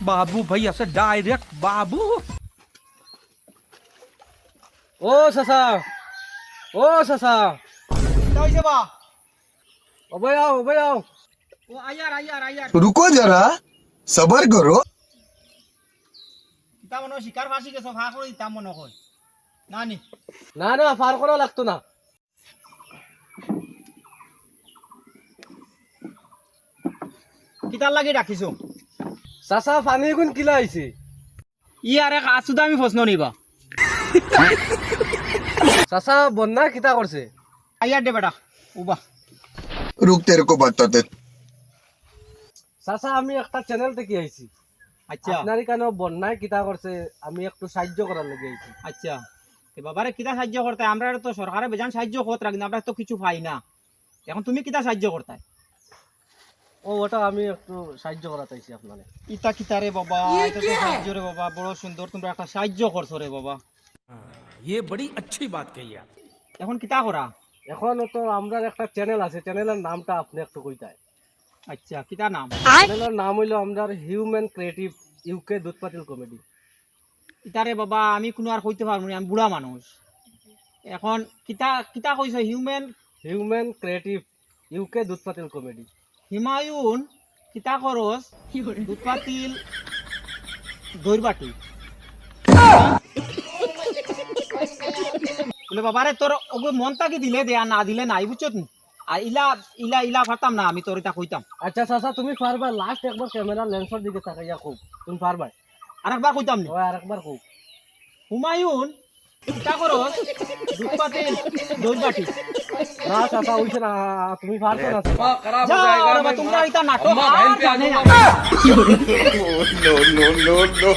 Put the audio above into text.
बाबू भाई ऐसे डायरेक्ट बाबू ও চাচা ও চাচা হইছে বা ওবাই আও ও আয়ার আয়ার আয়ার रुको जरा सबर करो তা মনে হয় শিকার ফাঁসি গেছো ভা করে দিতাম মনে হয় নানি না না পার করা লাগতো না কিতার লাগি রাখিছো চাচা পানি কোন কিলা আইছে ই আর এক আসুদা আমি প্রশ্ন নিবা চাচা বন্যা কিতা করছে আয়ার দে বেটা উবা रुक तेरे को बताते চাচা আমি একটা চ্যানেল থেকে আইছি আচ্ছা আপনার কেন বন্যায় কিতা করছে আমি একটু সাহায্য করার লাগে আইছি আচ্ছা এ বাবারে কিতা সাহায্য করতে আমরা তো সরকারে বেজান সাহায্য করতে কিন্তু আমরা তো কিছু পাই না এখন তুমি কিতা সাহায্য করতে ও ওটা আমি একটু সাহায্য করা চাইছি আপনারে ইতা কিতা রে বাবা এটা তো সাহায্য রে বাবা বড় সুন্দর তোমরা একটা সাহায্য করছো রে বাবা ये बड़ी अच्छी बात कही आप এখন কিতা করা এখন তো আমরা একটা চ্যানেল আছে চ্যানেলের নামটা আপনি একটু কইতাই আচ্ছা কিতা নাম চ্যানেলের নাম হইলো আমাদের হিউম্যান ক্রিয়েটিভ ইউকে দুধ পাতিল কমেডি ইতা রে বাবা আমি কোনো আর কইতে পারবো না আমি বুড়া মানুষ এখন কিতা কিতা কইছো হিউম্যান ক্রিয়েটিভ ইউকে দুধ পাতিল কমেডি হিমায়ুন কিতা করস দুধপাতিল দৈরবাটি বলে বাবারে তোর ওগো মনটা কি দিলে দেয়া না দিলে নাই বুঝছত নি আর ইলা ইলা ইলা পারতাম না আমি তোর এটা কইতাম আচ্ছা চাচা তুমি পারবা লাস্ট একবার ক্যামেরা লেন্সের দিকে তাকাইয়া খুব তুমি পারবা আরেকবার কইতাম নি ওই আরেকবার খুব হুমায়ুন কিতা করস দুধপাতিল দৈরবাটি না চাচা ওইছে না তুমি পারছো না চাচা। যা রে বা তোমরা এটা নাটক আর জানে না no no no no